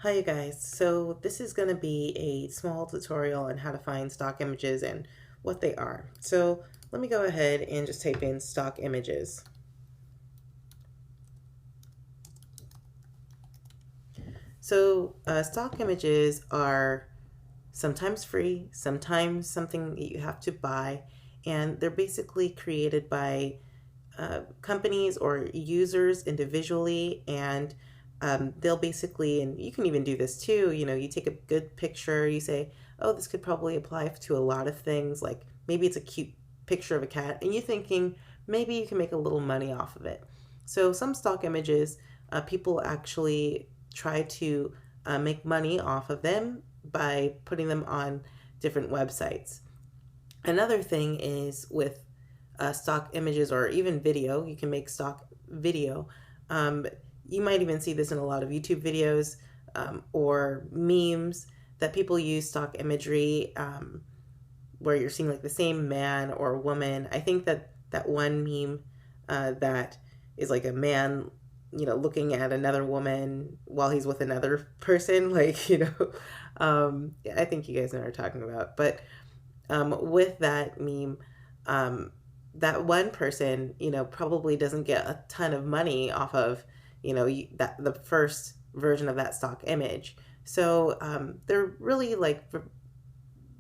Hi you guys, so this is going to be a small tutorial on how to find stock images and what they are. So let me go ahead and just type in stock images. So stock images are sometimes free, sometimes something that you have to buy, and they're basically created by companies or users individually, and they'll basically, and you can even do this too, you take a good picture, you say, oh, this could probably apply to a lot of things, like maybe it's a cute picture of a cat, and you're thinking maybe you can make a little money off of it. So some stock images, people actually try to make money off of them by putting them on different websites. Another thing is with stock images or even video. You can make stock video. Um, you might even see this in a lot of YouTube videos or memes that people use stock imagery where you're seeing like the same man or woman. I think that that one meme that is like a man, looking at another woman while he's with another person, like, I think you guys know what I'm talking about. But with that meme, that one person, probably doesn't get a ton of money off of, that the first version of that stock image. So they're really like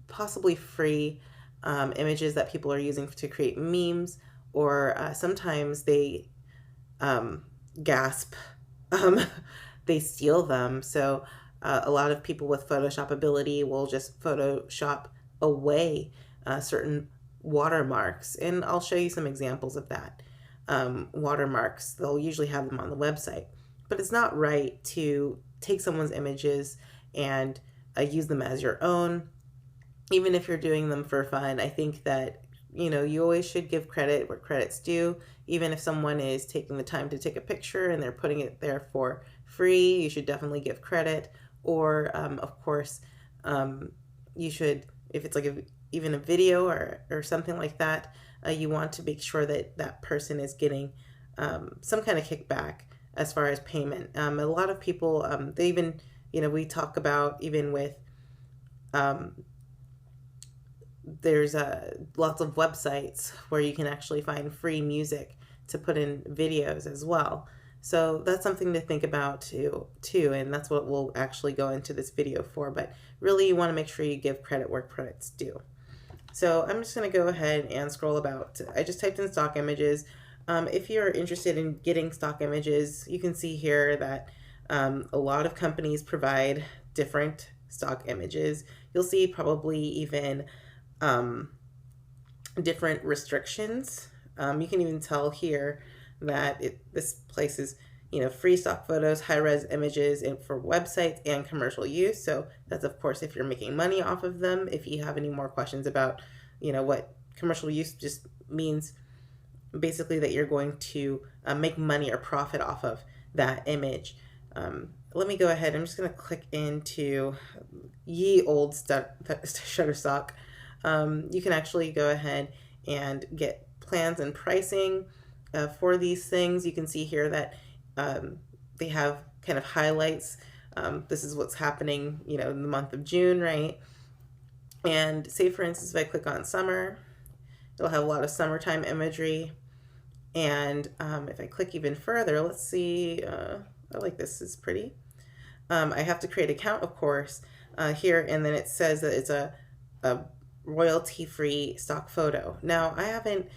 possibly free images that people are using to create memes, or sometimes they um, gasp, um, they steal them. So a lot of people with Photoshop ability will just Photoshop away certain watermarks. And I'll show you some examples of that. Watermarks, they'll usually have them on the website. But it's not right to take someone's images and use them as your own, even if you're doing them for fun. I think that you always should give credit where credit's due. Even if someone is taking the time to take a picture and they're putting it there for free, you should definitely give credit. Or of course, you should, if it's like even a video or something like that, you want to make sure that that person is getting some kind of kickback as far as payment. A lot of people, they even, we talk about even with um, there's lots of websites where you can actually find free music to put in videos as well. So that's something to think about too, and that's what we'll actually go into this video for. But really, you want to make sure you give credit where credit's due. So I'm just going to go ahead and scroll about. I just typed in stock images. If you're interested in getting stock images, you can see here that a lot of companies provide different stock images. You'll see probably even um, different restrictions. You can even tell here that this place is, free stock photos, high res images, and for websites and commercial use. So that's of course if you're making money off of them. If you have any more questions about, what commercial use just means, basically that you're going to make money or profit off of that image. Let me go ahead. I'm just going to click into ye old Shutterstock. You can actually go ahead and get plans and pricing for these things. You can see here that they have kind of highlights. This is what's happening, in the month of June, right? And say, for instance, if I click on summer, it'll have a lot of summertime imagery. And if I click even further, let's see, I like this, is pretty. I have to create an account, of course, here, and then it says that it's a royalty-free stock photo. Now, I haven't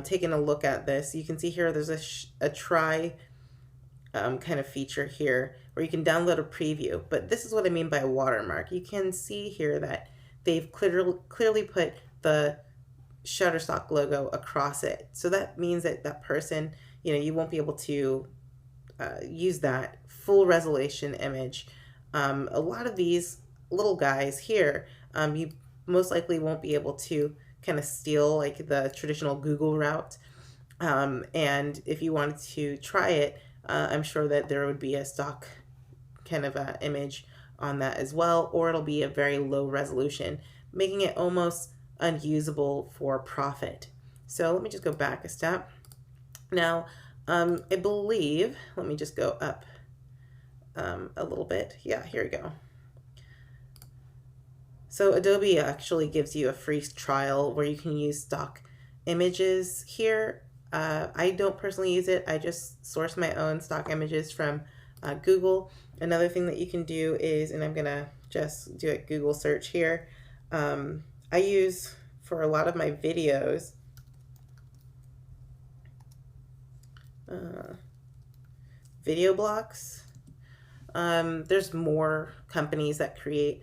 taken a look at this. You can see here there's a try kind of feature here where you can download a preview, but this is what I mean by a watermark. You can see here that they've clearly put the Shutterstock logo across it. So that means that that person, you won't be able to use that full resolution image. A lot of these little guys here, you most likely won't be able to kind of steal like the traditional Google route. And if you wanted to try it, I'm sure that there would be a stock kind of image on that as well, or it'll be a very low resolution, making it almost unusable for profit. So let me just go back a step. Now, I believe, let me just go up a little bit. Yeah, here we go. So Adobe actually gives you a free trial where you can use stock images here. I don't personally use it. I just source my own stock images from Google. Another thing that you can do is, and I'm gonna just do a Google search here. I use for a lot of my videos, video blocks. There's more companies that create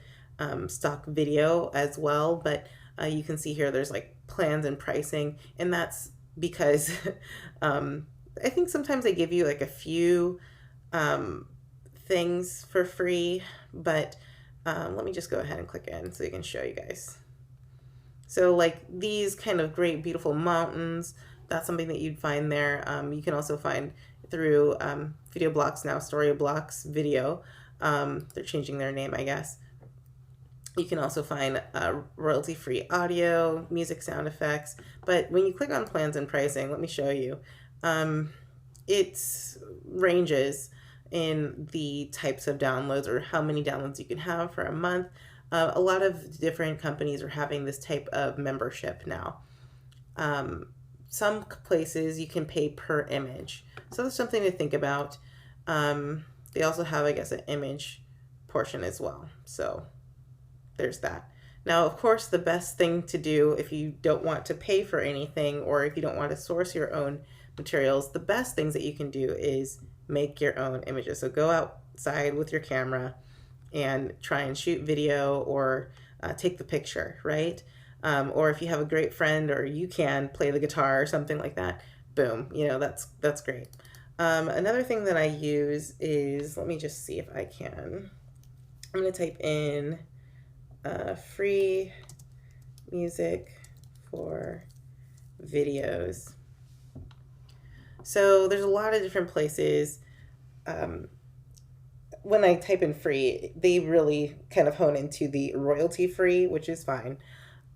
stock video as well, but you can see here there's like plans and pricing, and that's because I think sometimes they give you like a few things for free, but let me just go ahead and click in so I can show you guys. So like these kind of great beautiful mountains, that's something that you'd find there. You can also find through Video Blocks now, Story Blocks Video. They're changing their name, I guess. You can also find royalty-free audio, music, sound effects. But when you click on plans and pricing, let me show you. It ranges in the types of downloads or how many downloads you can have for a month. A lot of different companies are having this type of membership now. Some places you can pay per image. So that's something to think about. They also have, I guess, an image portion as well. So there's that. Now, of course, the best thing to do if you don't want to pay for anything or if you don't want to source your own materials, the best things that you can do is make your own images. So go outside with your camera and try and shoot video or take the picture, right? Or if you have a great friend or you can play the guitar or something like that, boom, you know, that's great. Another thing that I use is, let me just see if I can. I'm going to type in free music for videos. So there's a lot of different places. When I type in free, they really kind of hone into the royalty free, which is fine.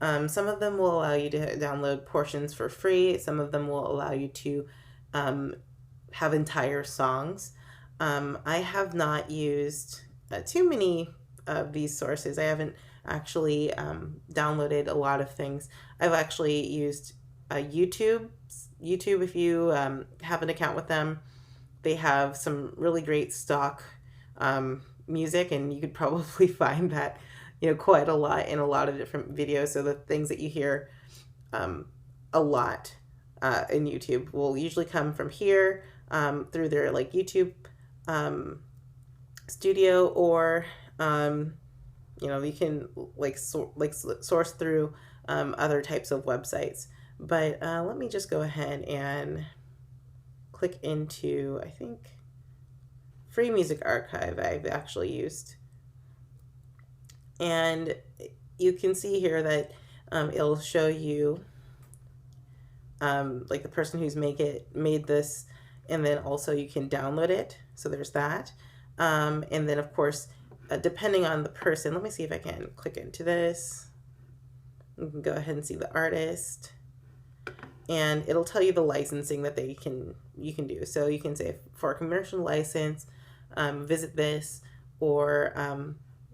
Some of them will allow you to download portions for free. Some of them will allow you to have entire songs. I have not used too many of these sources. I haven't actually downloaded a lot of things. I've actually used YouTube. YouTube, if you have an account with them, they have some really great stock music, and you could probably find that, you know, quite a lot in a lot of different videos. So the things that you hear a lot in YouTube will usually come from here through their like YouTube studio, or you know, you can like source through other types of websites. But let me just go ahead and click into, I think, Free Music Archive I've actually used. And you can see here that it'll show you like the person who's made this, and then also you can download it. So there's that. And then of course, depending on the person, let me see if I can click into this. You can go ahead and see the artist, and it'll tell you the licensing that you can do. So you can say for a commercial license, visit this, or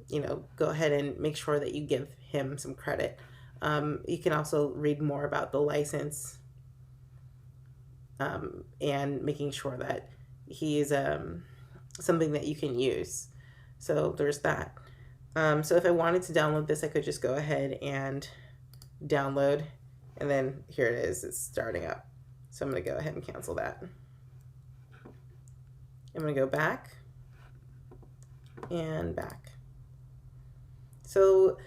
you know, go ahead and make sure that you give him some credit. You can also read more about the license and making sure that he's something that you can use. So there's that. So if I wanted to download this, I could just go ahead and download, and then here it is, it's starting up. So I'm going to go ahead and cancel that. I'm going to go back and back. So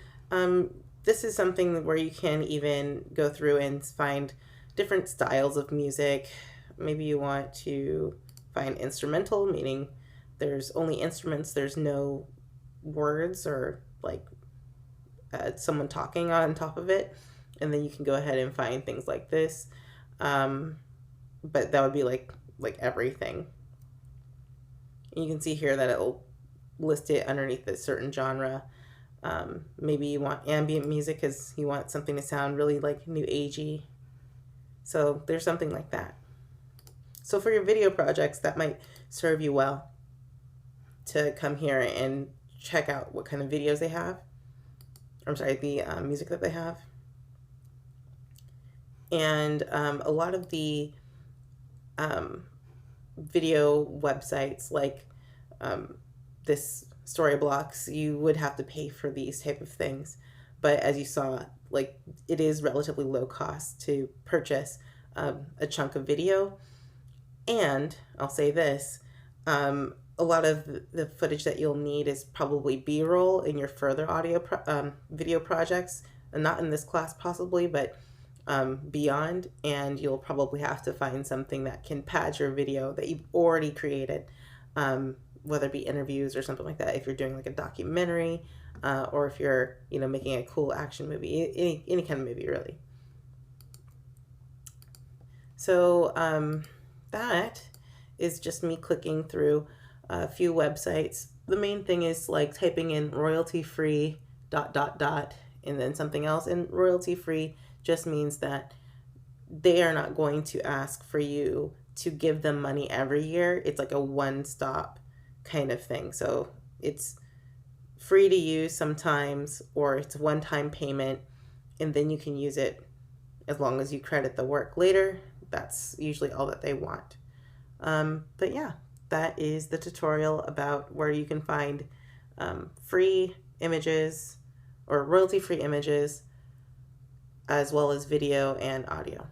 this is something where you can even go through and find different styles of music. Maybe you want to find instrumental, meaning there's only instruments, there's no words or like someone talking on top of it. And then you can go ahead and find things like this. But that would be like everything. And you can see here that it'll list it underneath a certain genre. Maybe you want ambient music because you want something to sound really like new agey. So there's something like that. So for your video projects, that might serve you well. to come here and check out what kind of videos they have. I'm sorry, the music that they have. And a lot of the um, video websites like this Storyblocks, you would have to pay for these type of things. But as you saw, like it is relatively low cost to purchase a chunk of video. And I'll say this, a lot of the footage that you'll need is probably B-roll in your further video projects, and not in this class possibly, but beyond. And you'll probably have to find something that can pad your video that you've already created, whether it be interviews or something like that. If you're doing like a documentary, or if you're making a cool action movie, any kind of movie really. So that is just me clicking through a few websites. The main thing is like typing in royalty free ... and then something else. And royalty free just means that they are not going to ask for you to give them money every year. It's like a one-stop kind of thing. So it's free to use sometimes, or it's a one-time payment, and then you can use it as long as you credit the work later. That's usually all that they want. But yeah, that is the tutorial about where you can find free images or royalty-free images, as well as video and audio.